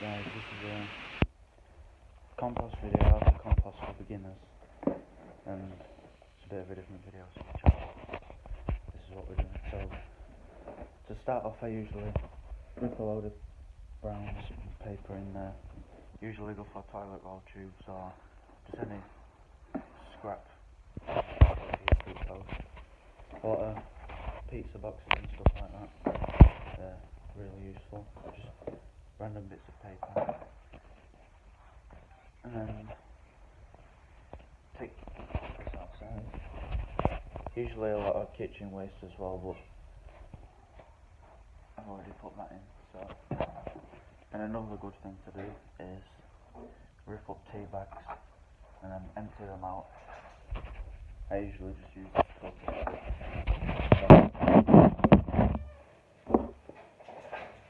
Guys, this is a compost video, how to compost for beginners, and it's a bit of a different video, so this is what we're doing. So, to start off, I usually rip a load of brown paper in there, usually go for toilet roll tubes or just any scrap or pizza boxes and stuff like that. They're really useful, just random bits of paper, and then take this outside. Usually a lot of kitchen waste as well, but I've already put that in. So, and another good thing to do is rip up tea bags and then empty them out. I usually just use this tub.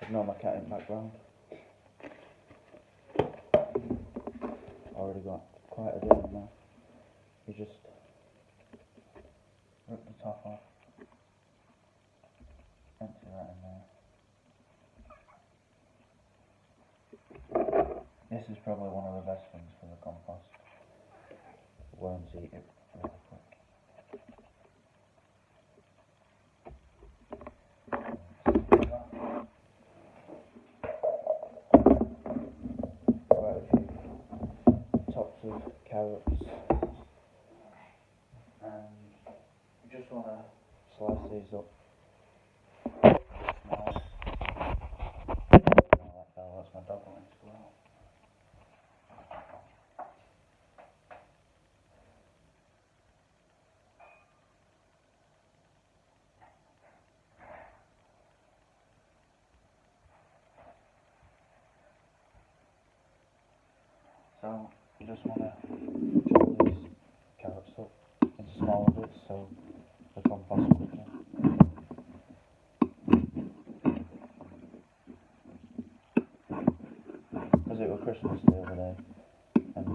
Ignore my cat in the background. Already got quite a bit in there. You just rip the top off, empty that in there. This is probably one of the best things for the compost. Worms eat it really quick. Quite a few tops of carrots, and you just want to slice these up. Small. Oh, that fell, that's my dog wanting to go out. So you just want to chop these carrots up into smaller bits so they compost quicker. Because it was Christmas the other day, and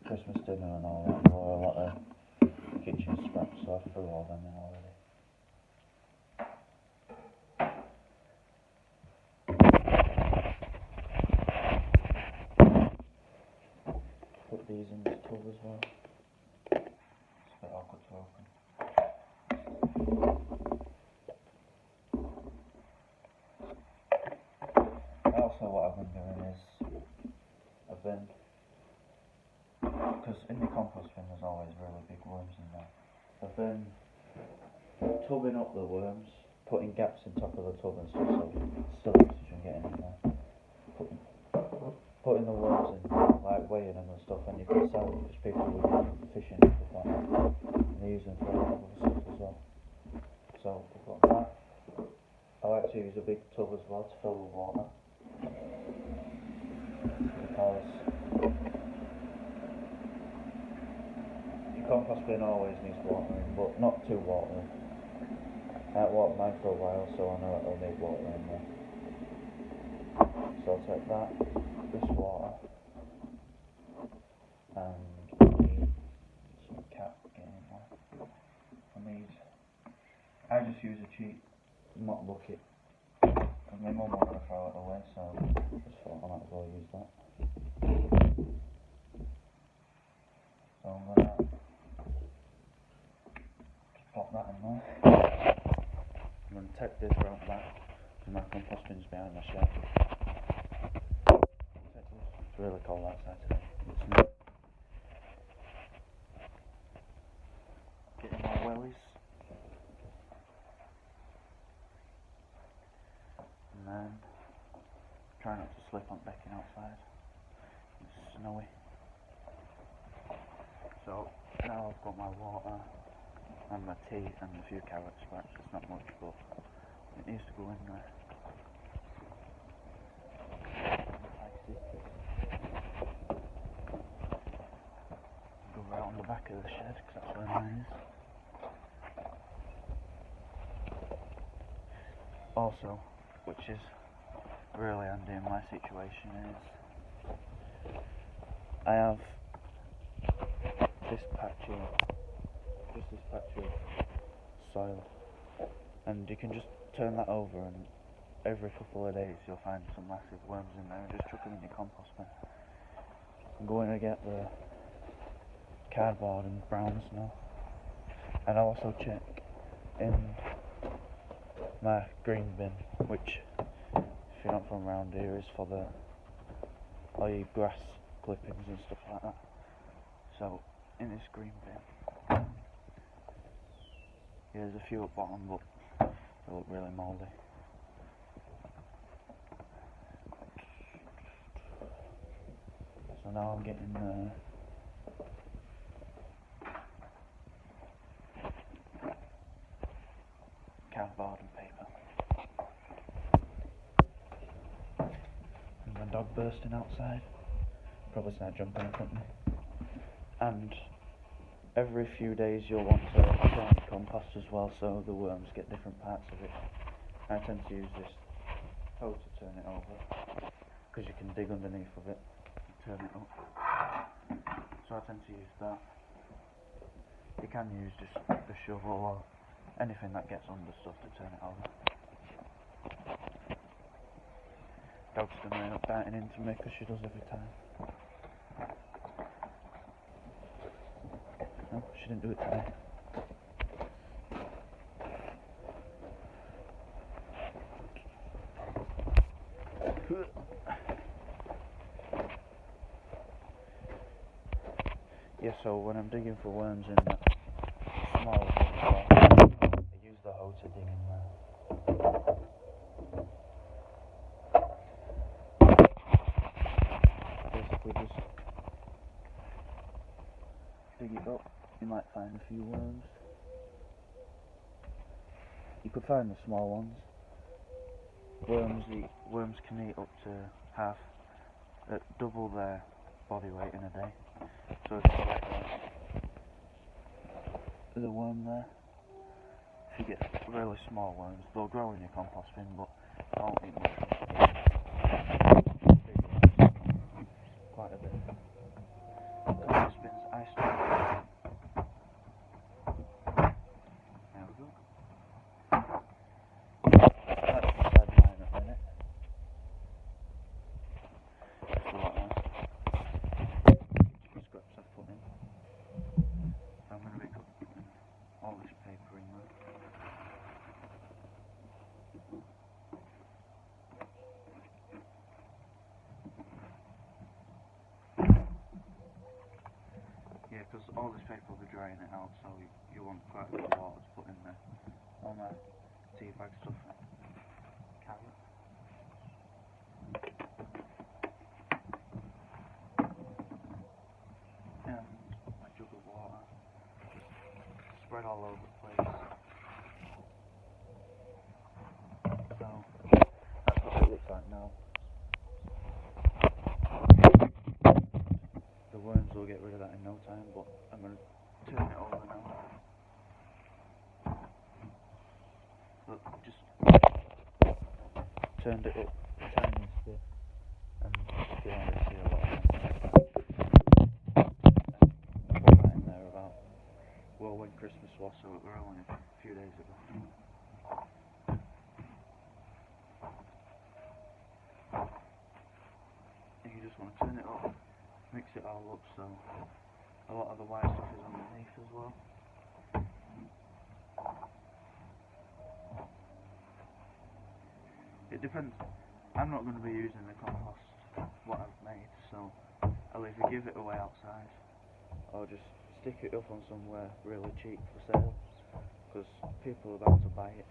Christmas dinner and all that, there were a lot of kitchen scraps, so I threw all them in already. Put these in this tub as well. It's a bit awkward to open. Also, what I've been doing is, because in the compost bin there's always really big worms in there, I've been tubbing up the worms, putting gaps in top of the tub and stuff so still oxygen getting in there. Putting the worms in, like weighing them and stuff, and you can sell them because people will use fishing and stuff like that. And they use them for a lot of other stuff as well. So we've got that. I like to use a big tub as well to fill with water, because your compost bin always needs watering, but not too watery. I haven't watered mine for a while, so I know it'll need water in there. So I'll take that, this water, and some cat getting in there. And these, I just use a cheap mop bucket, because my mum wanted to throw it away, so I just thought I might as well use that. So I'm going to just pop that in there. I'm going to take this round back to my compost bins behind my shed. It's really cold outside today. It's not. Getting my wellies. And then try not to slip on decking outside. It's snowy. So now I've got my water and my tea and a few carrot scraps. It's not much, but it needs to go in there. Go right on the back of the shed because that's where mine is. Also, which is really handy in my situation, is I have this patch here, just this patch of soil, and you can just turn that over and every couple of days you'll find some massive worms in there, and just chuck them in your compost bin. I'm going to get the cardboard and browns now, and I'll also check in my green bin, which, if you're not from around here, is for all your grass clippings and stuff like that. So in this green bin, yeah, there's a few at bottom, but they look really mouldy. So now I'm getting cardboard and paper. And my dog bursting outside. Probably start jumping up at me. And every few days you'll want to turn your compost as well, so the worms get different parts of it. I tend to use this hoe to turn it over, because you can dig underneath of it and turn it up. So I tend to use that. You can use just the shovel or anything that gets under stuff to turn it over. Dog's still end up biting into me because she does every time. No, she didn't do it today. Yeah, so when I'm digging for worms in that small hole, I use the hoe to dig in there. Basically just dig it up, you might find a few worms. You could find the small ones. Worms can eat up to double their body weight in a day. So if you get the worm there, if you get really small worms, they'll grow in your compost bin, but they won't eat much. Quite a bit. Compost bins, I store. There we go. That's beside mine at the minute. Just a lot more scraps I've put in. So I'm going to pick up all this paper in there. Yeah, because all this paper will be drying it out, so you want quite a bit of water to put in there. All my tea bag stuff and carrot. And a jug of water. Just spread all over the place. So that's what it looks like now. The worms will get rid of that in no time, but I'm going to turn it over now. Look, just turned it up a tiny bit, and you can already see a lot of that. I put that in there about, well, when Christmas was, so it were only a few days ago. And you just want to turn it up, mix it all up, so a lot of the white stuff is underneath as well. It depends. I'm not going to be using the compost what I've made, so I'll either give it away outside or just stick it up on somewhere really cheap for sale, because people are bound to buy it,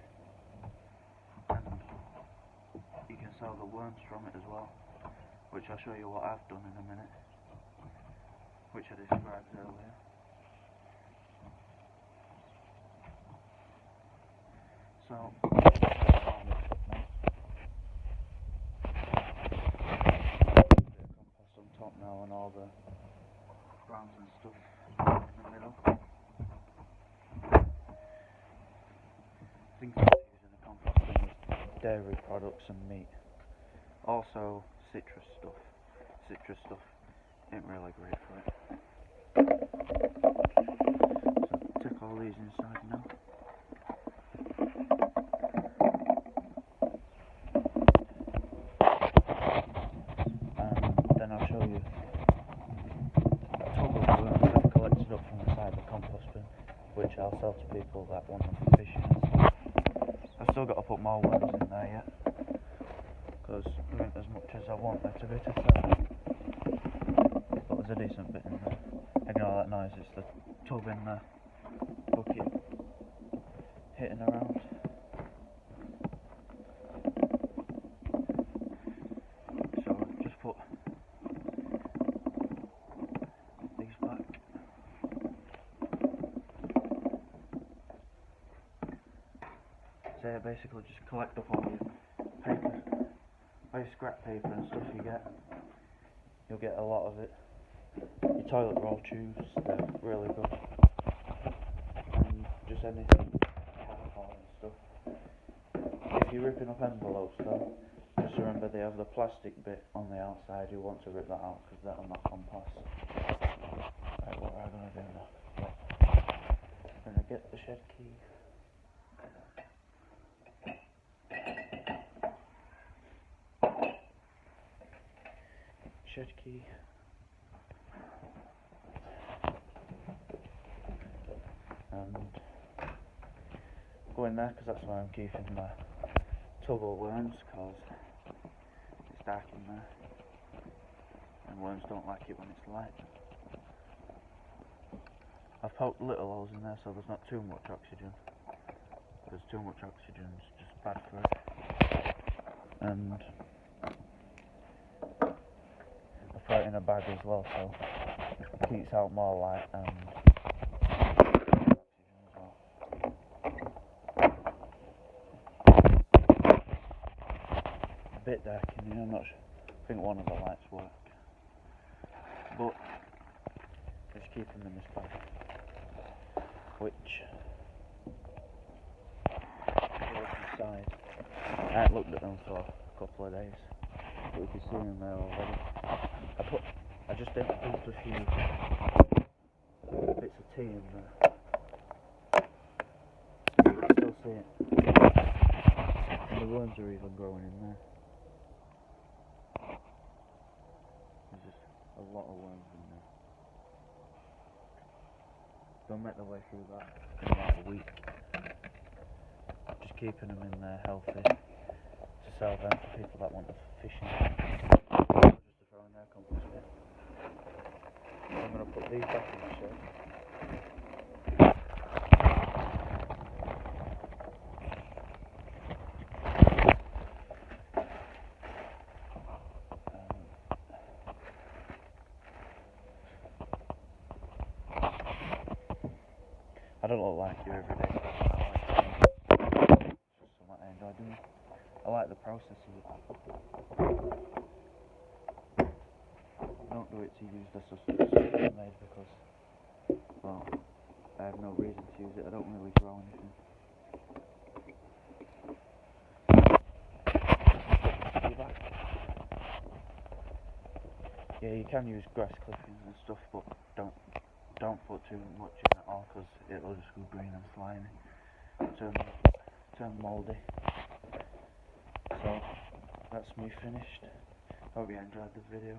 and you can sell the worms from it as well, which I'll show you what I've done in a minute, which I described earlier. So on top now, and all the browns and stuff in the middle. Things I use in the compost bin is dairy products and meat. Also citrus stuff. Citrus stuff ain't really great for it. So take all these inside now. show you a tub of worms I've collected up from inside the compost bin, which I'll sell to people that want them for fishing and stuff. I've still got to put more worms in there yet, because there ain't as much as I want there to be to sell. But there's a decent bit in there. Ignore that noise, it's the tub in the bucket hitting around. So just put these back. So basically just collect up all your paper, all your scrap paper and stuff you get. You'll get a lot of it. Your toilet roll tubes, they're really good. And just anything, cardboard and stuff. If you're ripping up envelopes though, just remember they have the plastic bit on the outside. You want to rip that out because that'll not compost. Right, what am I going to do now? I'm going to get the shed key. Shed key. And go in there because that's where I'm keeping my tub of worms, because it's dark in there and worms don't like it when it's light. I've poked little holes in there so there's not too much oxygen. If there's too much oxygen, it's just bad for it. And I put it in a bag as well, so it keeps out more light and a bit dark in here. I'm not sure. I think one of the lights work, but just keep them in this bag, which goes inside. I haven't looked at them for a couple of days, but you can see them there already. I just dumped a few bits of tea in there. You can still see it, and the worms are even growing in there. There's just a lot of worms in there. They'll make their way through that in about a week. Just keeping them in there healthy to sell them for people that want the fishing. Just to throw in their compost bin. I'm going to put these back in the shed. I don't look like you every day. It's just something I enjoy doing. I like the process of it. I don't do it to use the substance it's made because, well, I have no reason to use it. I don't really grow anything. Yeah, you can use grass clippings and stuff, but don't put too much in at all because it'll just go green and slimy, turn mouldy. So that's me finished. Hope you enjoyed the video.